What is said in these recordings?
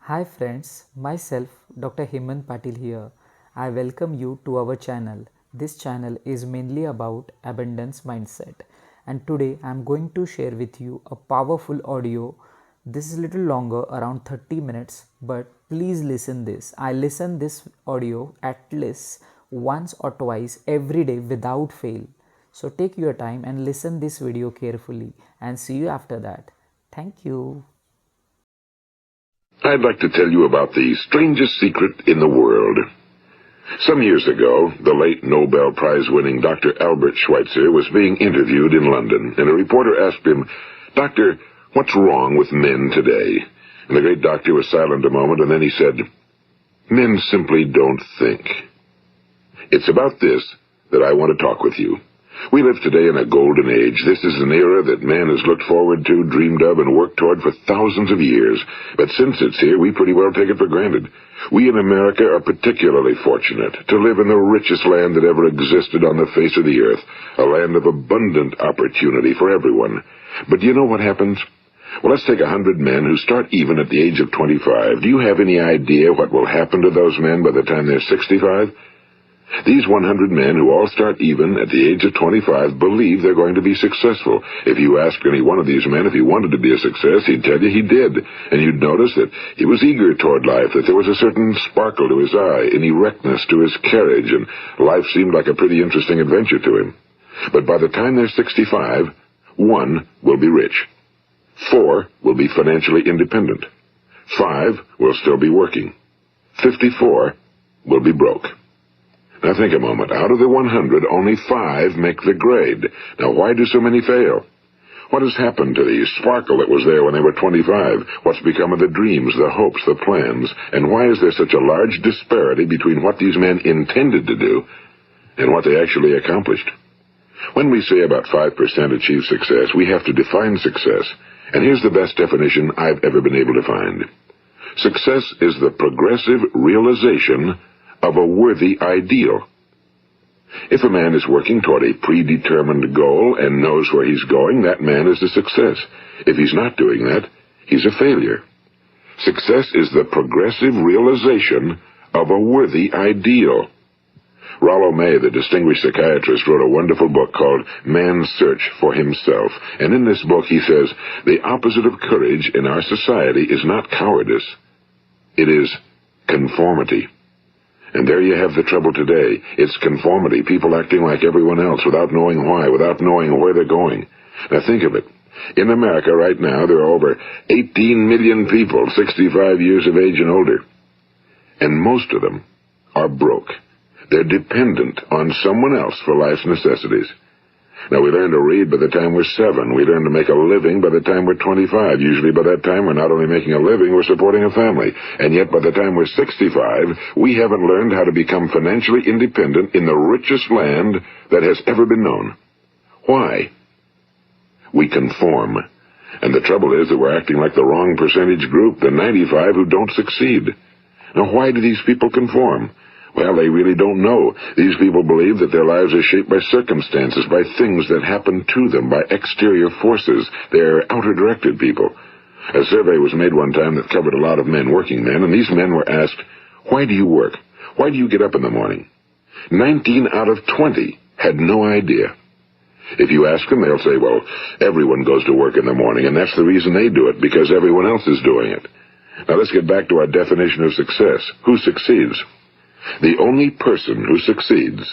Hi friends, myself Dr. Hemant Patil here. I welcome you to our channel. This channel is mainly about abundance mindset, and today I am going to share with you a powerful audio. This is a little longer, around 30 minutes, but please listen this. I listen this audio at least once or twice every day without fail. So take your time and listen this video carefully, and see you after that. Thank you. I'd like to tell you about the strangest secret in the world. Some years ago, the late Nobel Prize-winning Dr. Albert Schweitzer was being interviewed in London, and a reporter asked him, "Doctor, what's wrong with men today?" And the great doctor was silent a moment, and then he said, "Men simply don't think." It's about this that I want to talk with you. We live today in a golden age. This is an era that man has looked forward to, dreamed of, and worked toward for thousands of years. But since it's here, we pretty well take it for granted. We in America are particularly fortunate to live in the richest land that ever existed on the face of the earth, a land of abundant opportunity for everyone. But do you know what happens? Well, let's take 100 men who start even at the age of 25. Do you have any idea what will happen to those men by the time they're 65? These 100 men who all start even at the age of 25 believe they're going to be successful. If you ask any one of these men if he wanted to be a success, he'd tell you he did. And you'd notice that he was eager toward life, that there was a certain sparkle to his eye, an erectness to his carriage, and life seemed like a pretty interesting adventure to him. But by the time they're 65, 1 will be rich. 4 will be financially independent. 5 will still be working. 54 will be broke. Now think a moment. Out of the 100, only 5 make the grade. Now why do so many fail? What has happened to the sparkle that was there when they were 25? What's become of the dreams, the hopes, the plans? And why is there such a large disparity between what these men intended to do and what they actually accomplished? When we say about 5% achieve success, we have to define success. And here's the best definition I've ever been able to find. Success is the progressive realization of a worthy ideal. If a man is working toward a predetermined goal and knows where he's going, that man is a success. If he's not doing that, he's a failure. Success is the progressive realization of a worthy ideal. Rollo May, the distinguished psychiatrist, wrote a wonderful book called Man's Search for Himself. And in this book he says, the opposite of courage in our society is not cowardice. It is conformity. And there you have the trouble today. It's conformity, people acting like everyone else without knowing why, without knowing where they're going. Now think of it. In America right now, there are over 18 million people 65 years of age and older. And most of them are broke. They're dependent on someone else for life's necessities. Now, we learn to read by the time we're 7. We learn to make a living by the time we're 25. Usually by that time, we're not only making a living, we're supporting a family. And yet by the time we're 65, we haven't learned how to become financially independent in the richest land that has ever been known. Why? We conform. And the trouble is that we're acting like the wrong percentage group, the 95 who don't succeed. Now, why do these people conform? Well, they really don't know. These people believe that their lives are shaped by circumstances, by things that happen to them, by exterior forces. They're outer-directed people. A survey was made one time that covered a lot of men, working men, and these men were asked, "Why do you work? Why do you get up in the morning?" 19 out of 20 had no idea. If you ask them, they'll say, well, everyone goes to work in the morning, and that's the reason they do it, because everyone else is doing it. Now let's get back to our definition of success. Who succeeds? The only person who succeeds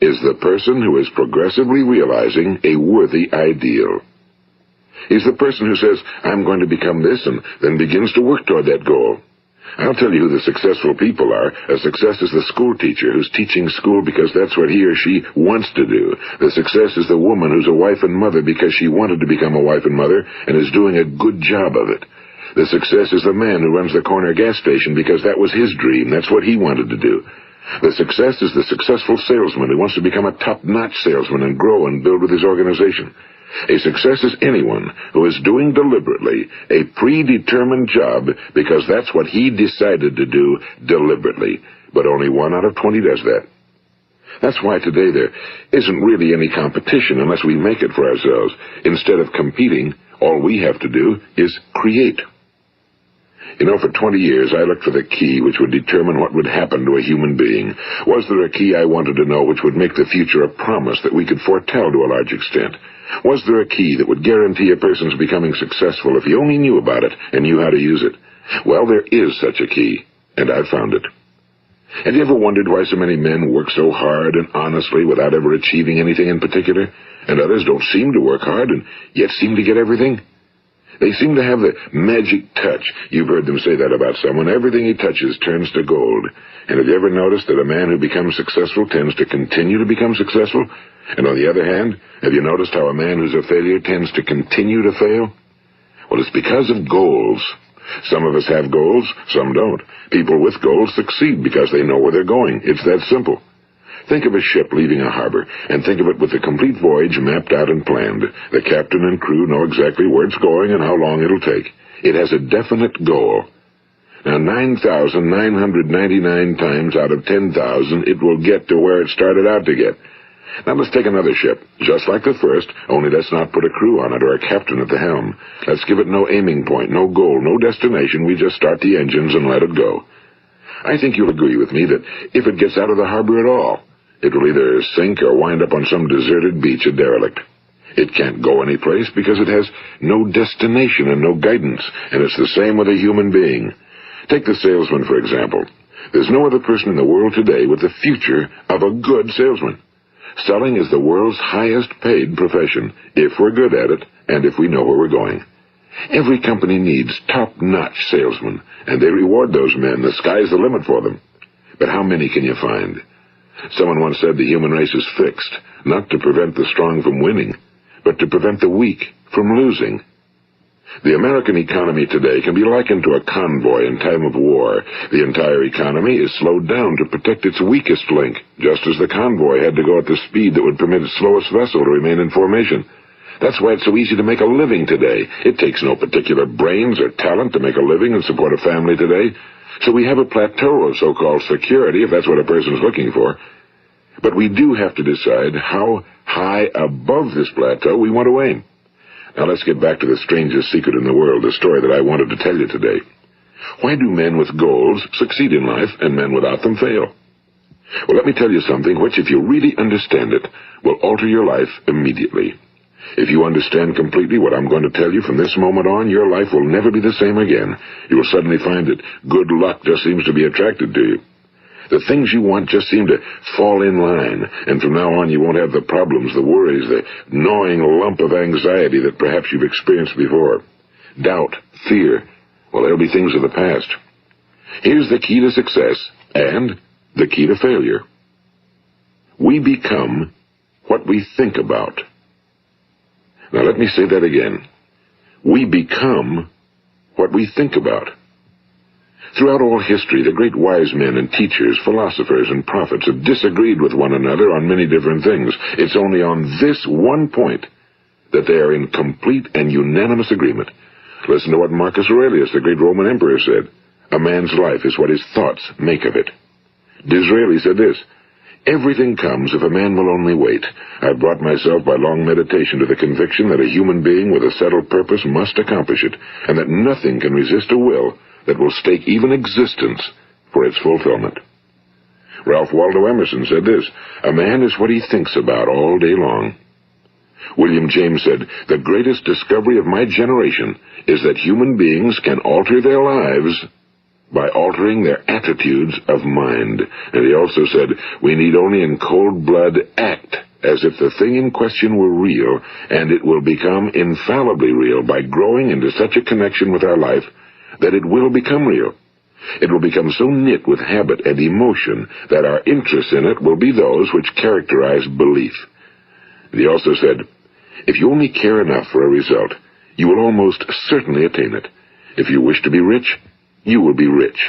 is the person who is progressively realizing a worthy ideal. He's the person who says, I'm going to become this, and then begins to work toward that goal. I'll tell you who the successful people are. A success is the school teacher who's teaching school because that's what he or she wants to do. The success is the woman who's a wife and mother because she wanted to become a wife and mother and is doing a good job of it. The success is the man who runs the corner gas station because that was his dream. That's what he wanted to do. The success is the successful salesman who wants to become a top-notch salesman and grow and build with his organization. A success is anyone who is doing deliberately a predetermined job because that's what he decided to do deliberately. But only 1 out of 20 does that. That's why today there isn't really any competition unless we make it for ourselves. Instead of competing, all we have to do is create. You know, for 20 years I looked for the key which would determine what would happen to a human being. Was there a key I wanted to know which would make the future a promise that we could foretell to a large extent? Was there a key that would guarantee a person's becoming successful if he only knew about it and knew how to use it? Well, there is such a key, and I've found it. Have you ever wondered why so many men work so hard and honestly without ever achieving anything in particular, and others don't seem to work hard and yet seem to get everything? They seem to have the magic touch. You've heard them say that about someone. Everything he touches turns to gold. And have you ever noticed that a man who becomes successful tends to continue to become successful? And on the other hand, have you noticed how a man who's a failure tends to continue to fail? Well, it's because of goals. Some of us have goals, some don't. People with goals succeed because they know where they're going. It's that simple. Think of a ship leaving a harbor, and think of it with the complete voyage mapped out and planned. The captain and crew know exactly where it's going and how long it'll take. It has a definite goal. Now, 9,999 times out of 10,000, it will get to where it started out to get. Now let's take another ship, just like the first, only let's not put a crew on it or a captain at the helm. Let's give it no aiming point, no goal, no destination. We just start the engines and let it go. I think you'll agree with me that if it gets out of the harbor at all, it will either sink or wind up on some deserted beach, a derelict. It can't go anyplace because it has no destination and no guidance, and it's the same with a human being. Take the salesman, for example. There's no other person in the world today with the future of a good salesman. Selling is the world's highest paid profession, if we're good at it and if we know where we're going. Every company needs top-notch salesmen, and they reward those men. The sky's the limit for them. But how many can you find? Someone once said the human race is fixed, not to prevent the strong from winning, but to prevent the weak from losing. The American economy today can be likened to a convoy in time of war. The entire economy is slowed down to protect its weakest link, just as the convoy had to go at the speed that would permit its slowest vessel to remain in formation. That's why it's so easy to make a living today. It takes no particular brains or talent to make a living and support a family today. So we have a plateau of so-called security, if that's what a person's looking for. But we do have to decide how high above this plateau we want to aim. Now let's get back to the strangest secret in the world, the story that I wanted to tell you today. Why do men with goals succeed in life and men without them fail? Well, let me tell you something which, if you really understand it, will alter your life immediately. If you understand completely what I'm going to tell you from this moment on, your life will never be the same again. You will suddenly find that good luck just seems to be attracted to you. The things you want just seem to fall in line, and from now on you won't have the problems, the worries, the gnawing lump of anxiety that perhaps you've experienced before. Doubt, fear, well, they'll be things of the past. Here's the key to success and the key to failure. We become what we think about. Now let me say that again. We become what we think about. Throughout all history, the great wise men and teachers, philosophers and prophets have disagreed with one another on many different things. It's only on this one point that they are in complete and unanimous agreement. Listen to what Marcus Aurelius, the great Roman emperor, said. A man's life is what his thoughts make of it. Disraeli said this, everything comes if a man will only wait. I've brought myself by long meditation to the conviction that a human being with a settled purpose must accomplish it, and that nothing can resist a will that will stake even existence for its fulfillment. Ralph Waldo Emerson said this, a man is what he thinks about all day long. William James said, the greatest discovery of my generation is that human beings can alter their lives by altering their attitudes of mind. And he also said, we need only in cold blood act as if the thing in question were real, and it will become infallibly real by growing into such a connection with our life that it will become real. It will become so knit with habit and emotion that our interest in it will be those which characterize belief. And he also said, if you only care enough for a result, you will almost certainly attain it. If you wish to be rich, you will be rich.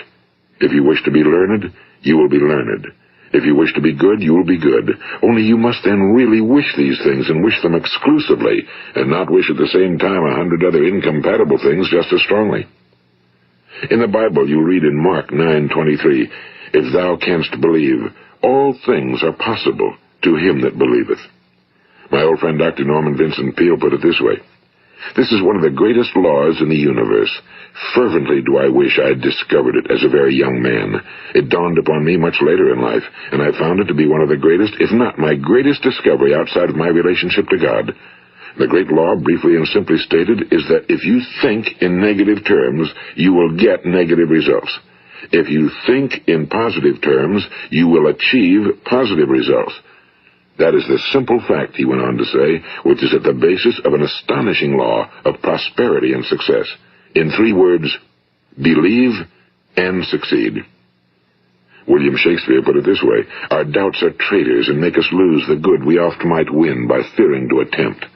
If you wish to be learned, you will be learned. If you wish to be good, you will be good. Only you must then really wish these things and wish them exclusively, and not wish at the same time 100 other incompatible things just as strongly. In the Bible, you read in Mark 9:23, if thou canst believe, all things are possible to him that believeth. My old friend Dr. Norman Vincent Peale put it this way, This is one of the greatest laws in the universe. Fervently do I wish I had discovered it as a very young man. It dawned upon me much later in life, and I found it to be one of the greatest, if not my greatest discovery outside of my relationship to God. The great law, briefly and simply stated, is that if you think in negative terms, you will get negative results. If you think in positive terms, you will achieve positive results. That is the simple fact, he went on to say, which is at the basis of an astonishing law of prosperity and success. In 3 words, believe and succeed. William Shakespeare put it this way: our doubts are traitors and make us lose the good we oft might win by fearing to attempt.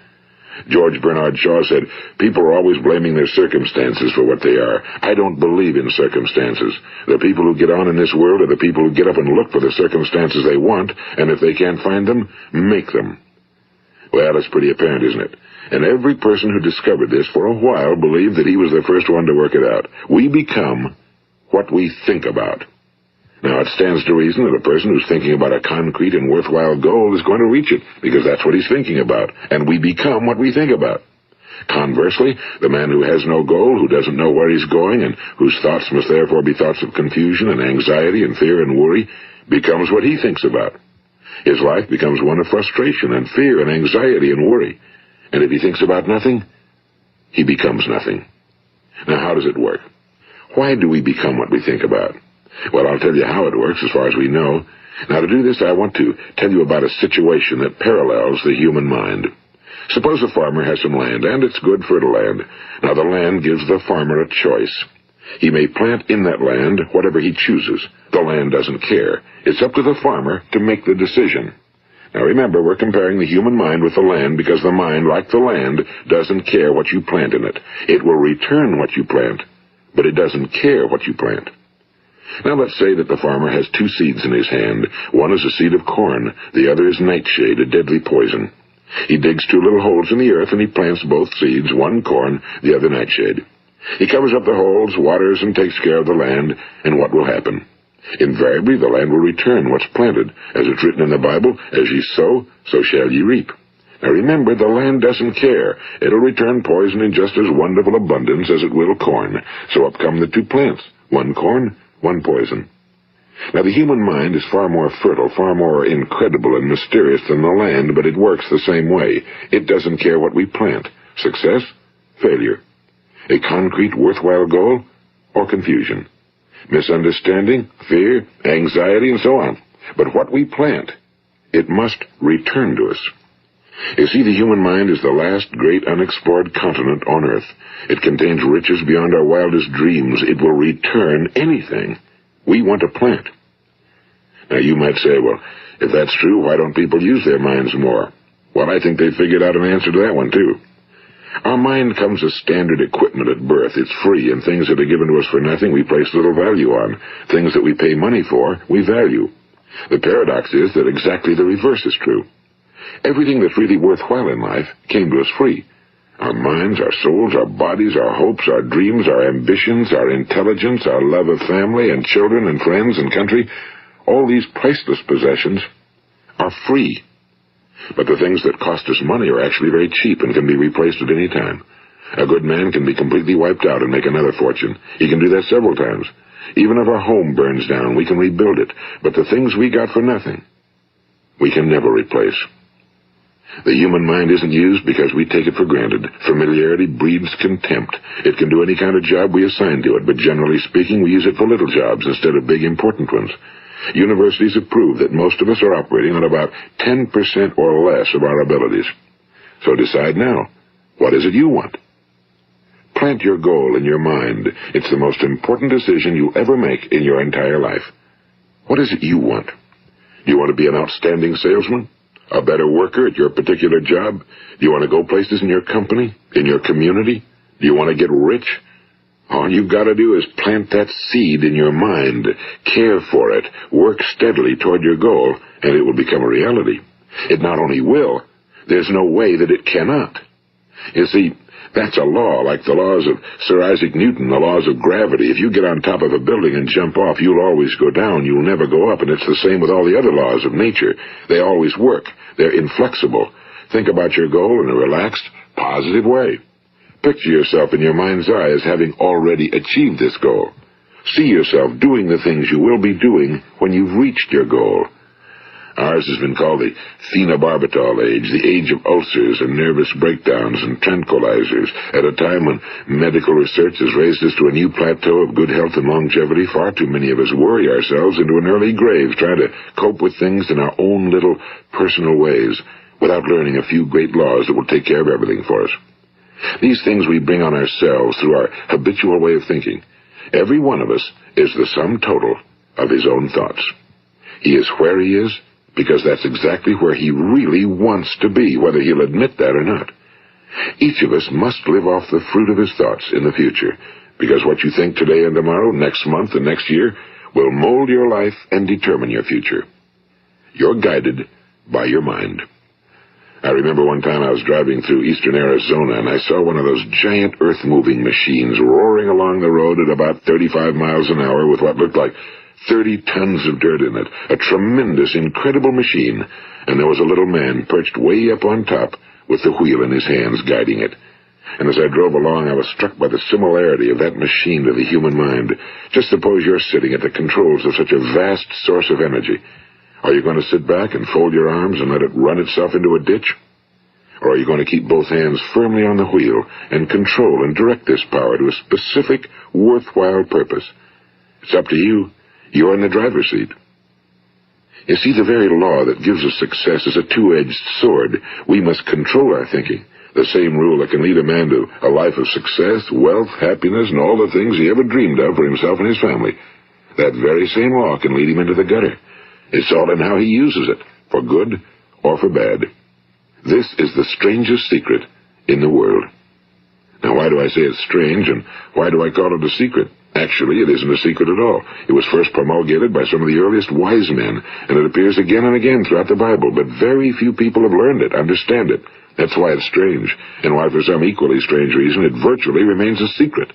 George Bernard Shaw said, people are always blaming their circumstances for what they are. I don't believe in circumstances. The people who get on in this world are the people who get up and look for the circumstances they want, and if they can't find them, make them. Well, it's pretty apparent, isn't it? And every person who discovered this for a while believed that he was the first one to work it out. We become what we think about. Now, it stands to reason that a person who's thinking about a concrete and worthwhile goal is going to reach it, because that's what he's thinking about, and we become what we think about. Conversely, the man who has no goal, who doesn't know where he's going, and whose thoughts must therefore be thoughts of confusion and anxiety and fear and worry, becomes what he thinks about. His life becomes one of frustration and fear and anxiety and worry. And if he thinks about nothing, he becomes nothing. Now, how does it work? Why do we become what we think about? Well, I'll tell you how it works as far as we know. Now, to do this, I want to tell you about a situation that parallels the human mind. Suppose a farmer has some land, and it's good fertile land. Now, the land gives the farmer a choice. He may plant in that land whatever he chooses. The land doesn't care. It's up to the farmer to make the decision. Now, remember, we're comparing the human mind with the land because the mind, like the land, doesn't care what you plant in it. It will return what you plant, but it doesn't care what you plant. Now, let's say that the farmer has 2 seeds in his hand. One is a seed of corn. The other is nightshade, a deadly poison. He digs 2 little holes in the earth, and he plants both seeds, one corn, the other nightshade. He covers up the holes, waters, and takes care of the land, and what will happen? Invariably, the land will return what's planted. As it's written in the Bible, as ye sow, so shall ye reap. Now remember, the land doesn't care. It'll return poison in just as wonderful abundance as it will corn. So up come the 2 plants, one corn, one poison. Now, the human mind is far more fertile, far more incredible and mysterious than the land, but it works the same way. It doesn't care what we plant. Success, failure. A concrete, worthwhile goal, or confusion. Misunderstanding, fear, anxiety, and so on. But what we plant, it must return to us. You see, the human mind is the last great unexplored continent on Earth. It contains riches beyond our wildest dreams. It will return anything we want to plant. Now, you might say, well, if that's true, why don't people use their minds more? Well, I think they figured out an answer to that one, too. Our mind comes as standard equipment at birth. It's free, and things that are given to us for nothing we place little value on. Things that we pay money for, we value. The paradox is that exactly the reverse is true. Everything that's really worthwhile in life came to us free. Our minds, our souls, our bodies, our hopes, our dreams, our ambitions, our intelligence, our love of family and children and friends and country, all these priceless possessions are free. But the things that cost us money are actually very cheap and can be replaced at any time. A good man can be completely wiped out and make another fortune. He can do that several times. Even if our home burns down, we can rebuild it. But the things we got for nothing, we can never replace. The human mind isn't used because we take it for granted. Familiarity breeds contempt. It can do any kind of job we assign to it, but generally speaking, we use it for little jobs instead of big, important ones. Universities have proved that most of us are operating on about 10% or less of our abilities. So decide now, what is it you want? Plant your goal in your mind. It's the most important decision you'll ever make in your entire life. What is it you want? Do you want to be an outstanding salesman? A better worker at your particular job? Do you want to go places in your company? In your community? Do you want to get rich? All you've got to do is plant that seed in your mind, care for it, work steadily toward your goal, and it will become a reality. It not only will, there's no way that it cannot. You see, that's a law, like the laws of Sir Isaac Newton, the laws of gravity. If you get on top of a building and jump off, you'll always go down. You'll never go up, and it's the same with all the other laws of nature. They always work. They're inflexible. Think about your goal in a relaxed, positive way. Picture yourself in your mind's eye as having already achieved this goal. See yourself doing the things you will be doing when you've reached your goal. Ours has been called the phenobarbital age, the age of ulcers and nervous breakdowns and tranquilizers, at a time when medical research has raised us to a new plateau of good health and longevity. Far too many of us worry ourselves into an early grave trying to cope with things in our own little personal ways without learning a few great laws that will take care of everything for us. These things we bring on ourselves through our habitual way of thinking. Every one of us is the sum total of his own thoughts. He is where he is because that's exactly where he really wants to be, whether he'll admit that or not. Each of us must live off the fruit of his thoughts in the future, because what you think today and tomorrow, next month and next year, will mold your life and determine your future. You're guided by your mind. I remember one time I was driving through eastern Arizona, and I saw one of those giant earth-moving machines roaring along the road at about 35 miles an hour with what looked like 30 tons of dirt in it. A tremendous, incredible machine, and there was a little man perched way up on top with the wheel in his hands guiding it. And as I drove along, I was struck by the similarity of that machine to the human mind. Just suppose you're sitting at the controls of such a vast source of energy. Are you going to sit back and fold your arms and let it run itself into a ditch? Or are you going to keep both hands firmly on the wheel and control and direct this power to a specific, worthwhile purpose? It's up to you. You're in the driver's seat. You see, the very law that gives us success is a two-edged sword. We must control our thinking. The same rule that can lead a man to a life of success, wealth, happiness, and all the things he ever dreamed of for himself and his family. That very same law can lead him into the gutter. It's all in how he uses it, for good or for bad. This is the strangest secret in the world. Now, why do I say it's strange, and why do I call it a secret? Actually, it isn't a secret at all. It was first promulgated by some of the earliest wise men, and it appears again and again throughout the Bible, but very few people have learned it, understand it. That's why it's strange, and why for some equally strange reason it virtually remains a secret.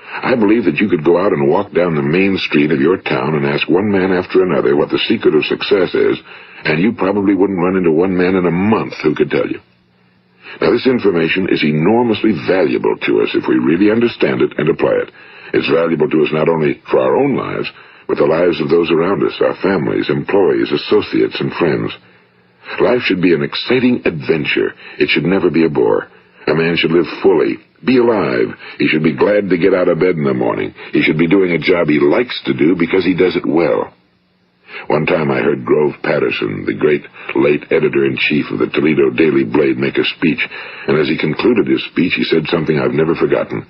I believe that you could go out and walk down the main street of your town and ask one man after another what the secret of success is, and you probably wouldn't run into one man in a month who could tell you. Now, this information is enormously valuable to us if we really understand it and apply it. It's valuable to us not only for our own lives, but the lives of those around us, our families, employees, associates, and friends. Life should be an exciting adventure. It should never be a bore. A man should live fully, be alive. He should be glad to get out of bed in the morning. He should be doing a job he likes to do because he does it well. One time I heard Grove Patterson, the great late editor-in-chief of the Toledo Daily Blade, make a speech, and as he concluded his speech, he said something I've never forgotten.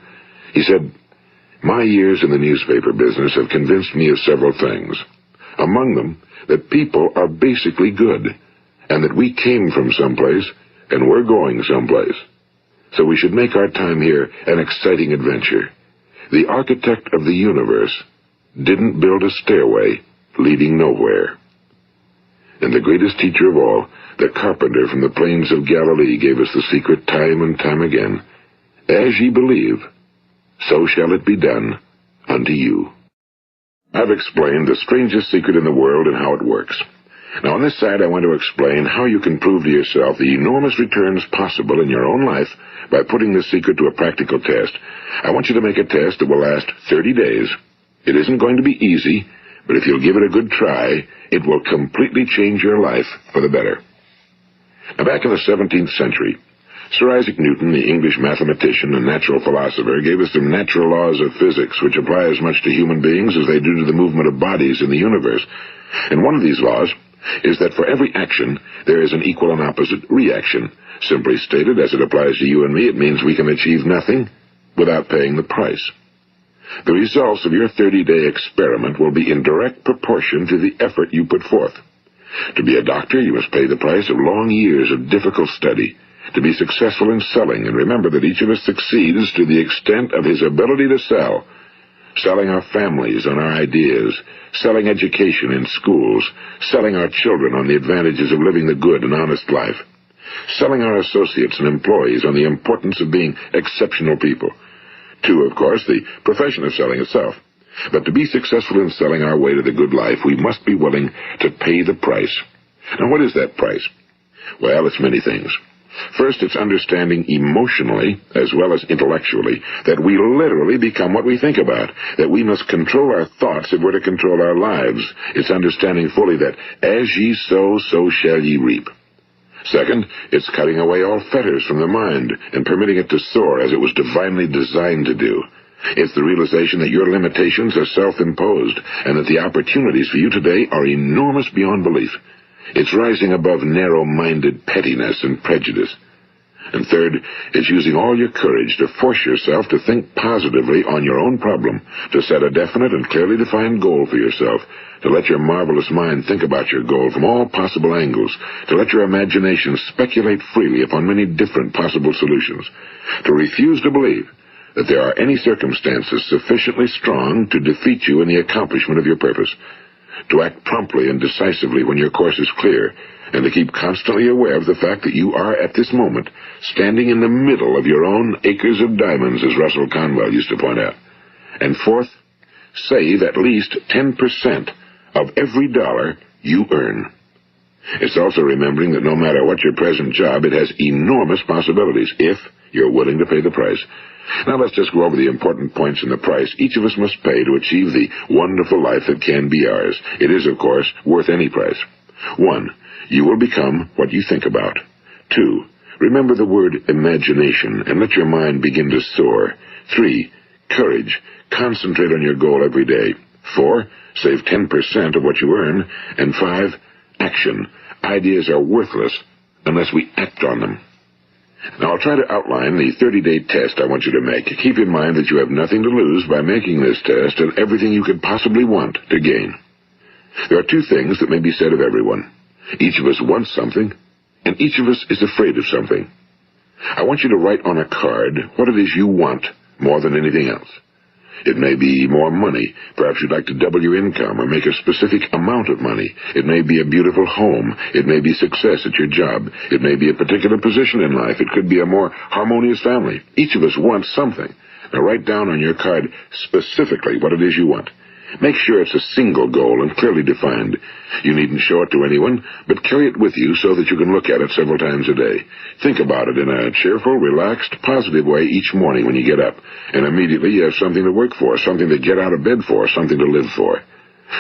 He said, "My years in the newspaper business have convinced me of several things. Among them, that people are basically good, and that we came from someplace, and we're going someplace. So we should make our time here an exciting adventure. The architect of the universe didn't build a stairway leading nowhere." And the greatest teacher of all, the carpenter from the plains of Galilee, gave us the secret time and time again. As ye believe, so shall it be done unto you. I've explained the strangest secret in the world and how it works. Now, on this side, I want to explain how you can prove to yourself the enormous returns possible in your own life by putting this secret to a practical test. I want you to make a test that will last 30 days. It isn't going to be easy, but if you'll give it a good try, it will completely change your life for the better. Now, back in the 17th century, Sir Isaac Newton, the English mathematician and natural philosopher, gave us some natural laws of physics which apply as much to human beings as they do to the movement of bodies in the universe. And one of these laws is that for every action, there is an equal and opposite reaction. Simply stated, as it applies to you and me, it means we can achieve nothing without paying the price. The results of your 30-day experiment will be in direct proportion to the effort you put forth. To be a doctor, you must pay the price of long years of difficult study. To be successful in selling, and remember that each of us succeeds to the extent of his ability to sell. Selling our families on our ideas, selling education in schools, selling our children on the advantages of living the good and honest life, selling our associates and employees on the importance of being exceptional people. To, of course, the profession of selling itself. But to be successful in selling our way to the good life, we must be willing to pay the price. Now, what is that price? Well, it's many things. First, it's understanding emotionally, as well as intellectually, that we literally become what we think about, that we must control our thoughts if we're to control our lives. It's understanding fully that as ye sow, so shall ye reap. Second, it's cutting away all fetters from the mind and permitting it to soar as it was divinely designed to do. It's the realization that your limitations are self-imposed and that the opportunities for you today are enormous beyond belief. It's rising above narrow-minded pettiness and prejudice. And third, it's using all your courage to force yourself to think positively on your own problem, to set a definite and clearly defined goal for yourself, to let your marvelous mind think about your goal from all possible angles, to let your imagination speculate freely upon many different possible solutions, to refuse to believe that there are any circumstances sufficiently strong to defeat you in the accomplishment of your purpose, to act promptly and decisively when your course is clear, and to keep constantly aware of the fact that you are, at this moment, standing in the middle of your own acres of diamonds, as Russell Conwell used to point out. And fourth, save at least 10% of every dollar you earn. It's also remembering that no matter what your present job, it has enormous possibilities, if you're willing to pay the price. Now let's just go over the important points in the price each of us must pay to achieve the wonderful life that can be ours. It is, of course, worth any price. 1. You will become what you think about. 2. Remember the word imagination and let your mind begin to soar. 3. Courage. Concentrate on your goal every day. 4. Save 10% of what you earn. And 5. Action. Ideas are worthless unless we act on them. Now, I'll try to outline the 30-day test I want you to make. Keep in mind that you have nothing to lose by making this test and everything you could possibly want to gain. There are two things that may be said of everyone. Each of us wants something, and each of us is afraid of something. I want you to write on a card what it is you want more than anything else. It may be more money. Perhaps you'd like to double your income or make a specific amount of money. It may be a beautiful home. It may be success at your job. It may be a particular position in life. It could be a more harmonious family. Each of us wants something. Now write down on your card specifically what it is you want. Make sure it's a single goal and clearly defined. You needn't show it to anyone, but carry it with you so that you can look at it several times a day. Think about it in a cheerful, relaxed, positive way each morning when you get up, and immediately you have something to work for, something to get out of bed for, something to live for.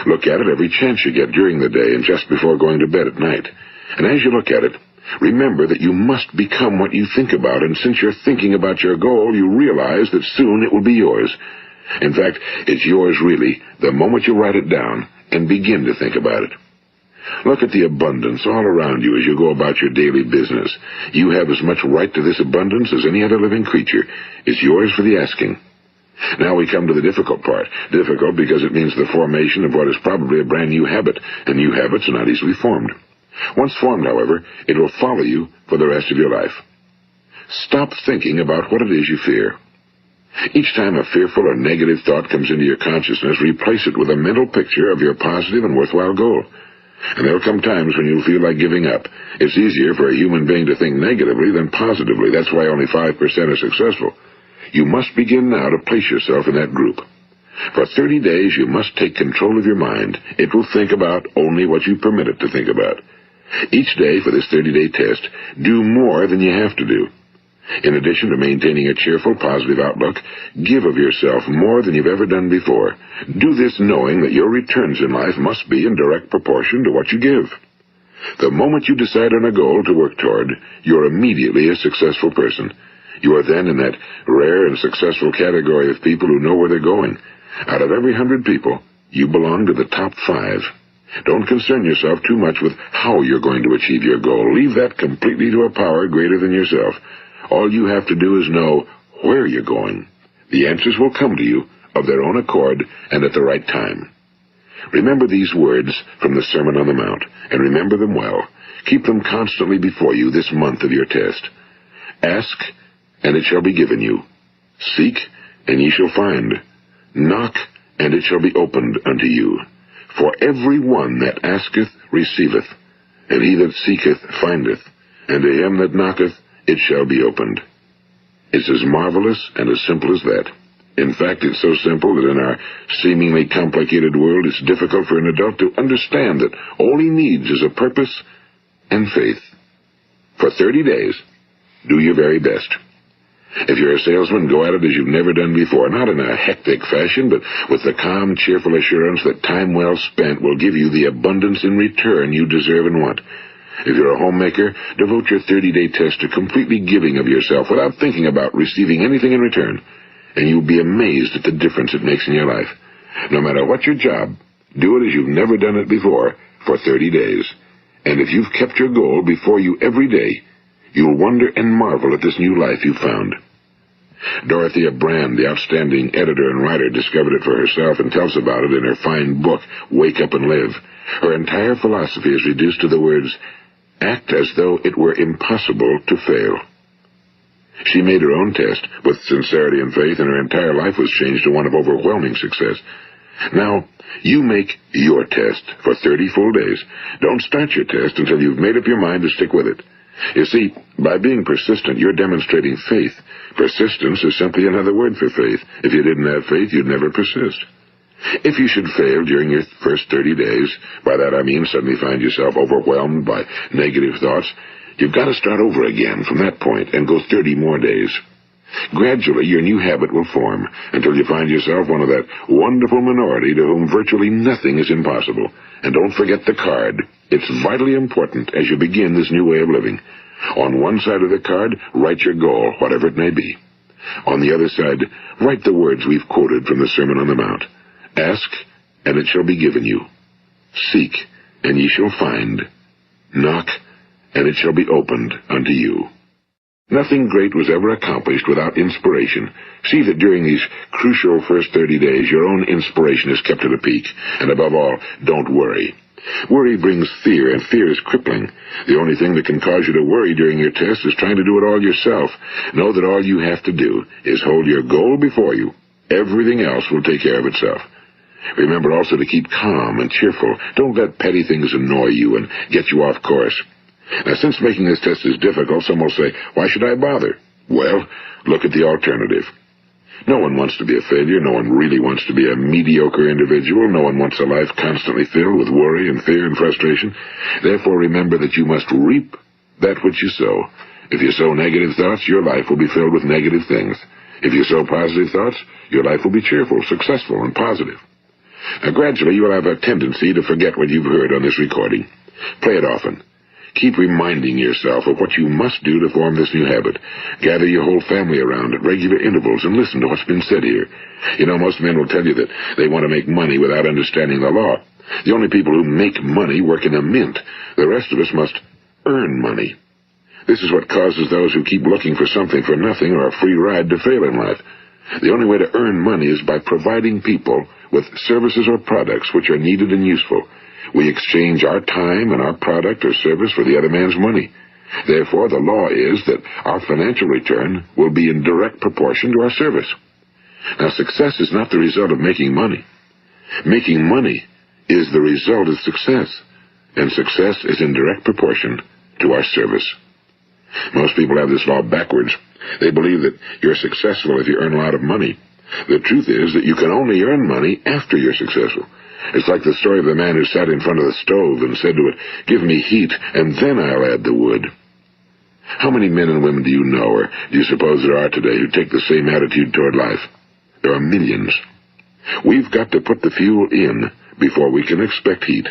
Look at it every chance you get during the day and just before going to bed at night. And as you look at it, remember that you must become what you think about, and since you're thinking about your goal, you realize that soon it will be yours. In fact, it's yours really the moment you write it down and begin to think about it. Look at the abundance all around you as you go about your daily business. You have as much right to this abundance as any other living creature. It's yours for the asking. Now we come to the difficult part. Difficult because it means the formation of what is probably a brand new habit, and new habits are not easily formed. Once formed, however, it will follow you for the rest of your life. Stop thinking about what it is you fear. Each time a fearful or negative thought comes into your consciousness, replace it with a mental picture of your positive and worthwhile goal. And there will come times when you'll feel like giving up. It's easier for a human being to think negatively than positively. That's why only 5% are successful. You must begin now to place yourself in that group. For 30 days, you must take control of your mind. It will think about only what you permit it to think about. Each day for this 30-day test, do more than you have to do. In addition to maintaining a cheerful, positive outlook, give of yourself more than you've ever done before. Do this knowing that your returns in life must be in direct proportion to what you give. The moment you decide on a goal to work toward, you're immediately a successful person. You are then in that rare and successful category of people who know where they're going. Out of every 100 people, you belong to the top 5. Don't concern yourself too much with how you're going to achieve your goal. Leave that completely to a power greater than yourself. All you have to do is know where you're going. The answers will come to you of their own accord and at the right time. Remember these words from the Sermon on the Mount, and remember them well. Keep them constantly before you this month of your test. Ask, and it shall be given you. Seek, and ye shall find. Knock, and it shall be opened unto you. For every one that asketh receiveth, and he that seeketh findeth, and to him that knocketh it shall be opened. It's as marvelous and as simple as that. In fact, it's so simple that in our seemingly complicated world, it's difficult for an adult to understand that all he needs is a purpose and faith. For 30 days, Do your very best. If you're a salesman, go at it as you've never done before, not in a hectic fashion, but with the calm, cheerful assurance that time well spent will give you the abundance in return you deserve and want. If you're a homemaker, devote your 30-day test to completely giving of yourself without thinking about receiving anything in return, and you'll be amazed at the difference it makes in your life. No matter what your job, do it as you've never done it before for 30 days. And if you've kept your goal before you every day, you'll wonder and marvel at this new life you've found. Dorothea Brand, the outstanding editor and writer, discovered it for herself and tells about it in her fine book, Wake Up and Live. Her entire philosophy is reduced to the words, act as though it were impossible to fail. She made her own test with sincerity and faith, and her entire life was changed to one of overwhelming success. Now, you make your test for 30 full days. Don't start your test until you've made up your mind to stick with it. You see, by being persistent, you're demonstrating faith. Persistence is simply another word for faith. If you didn't have faith, you'd never persist. If you should fail during your first 30 days, by that I mean suddenly find yourself overwhelmed by negative thoughts, you've got to start over again from that point and go 30 more days. Gradually, your new habit will form until you find yourself one of that wonderful minority to whom virtually nothing is impossible. And don't forget the card. It's vitally important as you begin this new way of living. On one side of the card, write your goal, whatever it may be. On the other side, write the words we've quoted from the Sermon on the Mount. Ask, and it shall be given you. Seek, and ye shall find. Knock, and it shall be opened unto you. Nothing great was ever accomplished without inspiration. See that during these crucial first 30 days, your own inspiration is kept at a peak. And above all, don't worry. Worry brings fear, and fear is crippling. The only thing that can cause you to worry during your test is trying to do it all yourself. Know that all you have to do is hold your goal before you. Everything else will take care of itself. Remember also to keep calm and cheerful. Don't let petty things annoy you and get you off course. Now, since making this test is difficult, some will say, why should I bother? Well, look at the alternative. No one wants to be a failure. No one really wants to be a mediocre individual. No one wants a life constantly filled with worry and fear and frustration. Therefore, remember that you must reap that which you sow. If you sow negative thoughts, your life will be filled with negative things. If you sow positive thoughts, your life will be cheerful, successful, and positive. Now, gradually, you will have a tendency to forget what you've heard on this recording. Play it often. Keep reminding yourself of what you must do to form this new habit. Gather your whole family around at regular intervals and listen to what's been said here. You know, most men will tell you that they want to make money without understanding the law. The only people who make money work in a mint. The rest of us must earn money. This is what causes those who keep looking for something for nothing or a free ride to fail in life. The only way to earn money is by providing people with services or products which are needed and useful. We exchange our time and our product or service for the other man's money. Therefore, the law is that our financial return will be in direct proportion to our service. Now, success is not the result of making money. Making money is the result of success, and success is in direct proportion to our service. Most people have this law backwards. They believe that you're successful if you earn a lot of money. The truth is that you can only earn money after you're successful. It's like the story of the man who sat in front of the stove and said to it, "Give me heat, and then I'll add the wood." How many men and women do you know, or do you suppose there are today, who take the same attitude toward life? There are millions. We've got to put the fuel in before we can expect heat.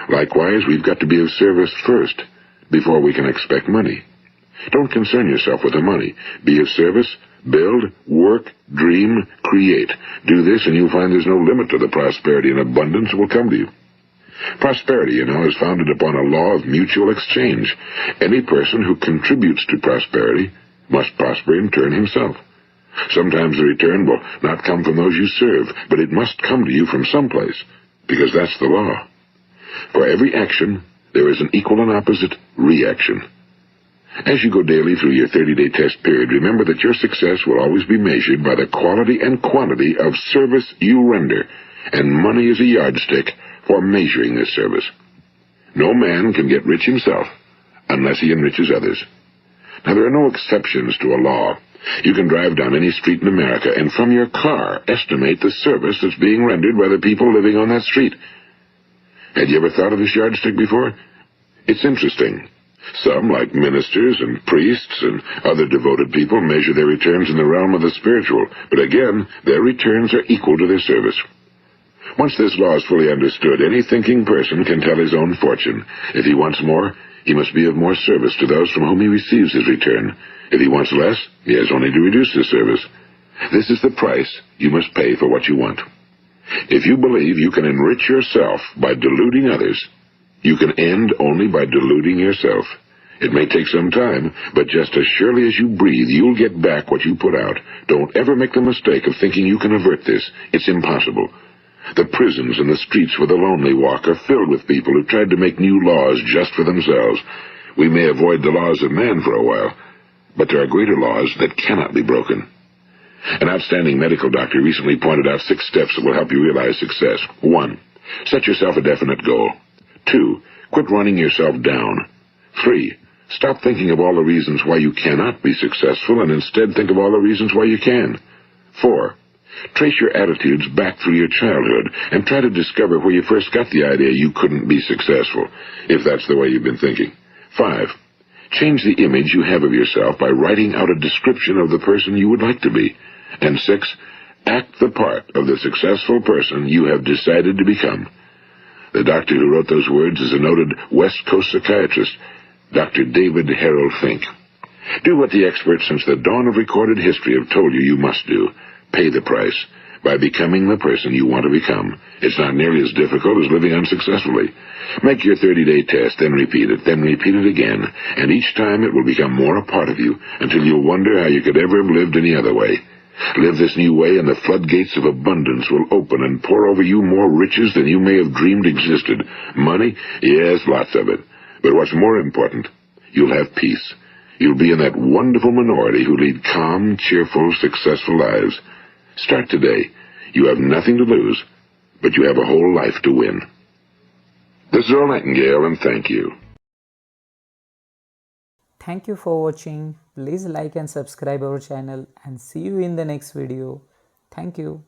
Likewise, we've got to be of service first before we can expect money. Don't concern yourself with the money. Be of service. Build, work, dream, create. Do this, and you'll find there's no limit to the prosperity and abundance that will come to you. Prosperity, you know, is founded upon a law of mutual exchange. Any person who contributes to prosperity must prosper in turn himself. Sometimes the return will not come from those you serve, but it must come to you from someplace, because that's the law. For every action, there is an equal and opposite reaction. As you go daily through your 30-day test period, remember that your success will always be measured by the quality and quantity of service you render, and money is a yardstick for measuring this service. No man can get rich himself unless he enriches others. Now, there are no exceptions to a law. You can drive down any street in America and from your car estimate the service that's being rendered by the people living on that street. Had you ever thought of this yardstick before? It's interesting. Some, like ministers and priests and other devoted people, measure their returns in the realm of the spiritual, but again, their returns are equal to their service. Once this law is fully understood, any thinking person can tell his own fortune. If he wants more, he must be of more service to those from whom he receives his return. If he wants less, he has only to reduce his service. This is the price you must pay for what you want. If you believe you can enrich yourself by deluding others, you can end only by deluding yourself. It may take some time, but just as surely as you breathe, you'll get back what you put out. Don't ever make the mistake of thinking you can avert this. It's impossible. The prisons and the streets where the lonely walk are filled with people who tried to make new laws just for themselves. We may avoid the laws of man for a while, but there are greater laws that cannot be broken. An outstanding medical doctor recently pointed out 6 steps that will help you realize success. 1. Set yourself a definite goal. 2. Quit running yourself down. 3. Stop thinking of all the reasons why you cannot be successful and instead think of all the reasons why you can. 4. Trace your attitudes back through your childhood and try to discover where you first got the idea you couldn't be successful, if that's the way you've been thinking. 5. Change the image you have of yourself by writing out a description of the person you would like to be. And 6. Act the part of the successful person you have decided to become. The doctor who wrote those words is a noted West Coast psychiatrist, Dr. David Harold Fink. Do what the experts since the dawn of recorded history have told you must do. Pay the price by becoming the person you want to become. It's not nearly as difficult as living unsuccessfully. Make your 30-day test, then repeat it again, and each time it will become more a part of you until you'll wonder how you could ever have lived any other way. Live this new way and the floodgates of abundance will open and pour over you more riches than you may have dreamed existed. Money? Yes, lots of it. But what's more important, you'll have peace. You'll be in that wonderful minority who lead calm, cheerful, successful lives. Start today. You have nothing to lose, but you have a whole life to win. This is Earl Nightingale, and thank you. Thank you for watching. Please like and subscribe our channel and see you in the next video. Thank you.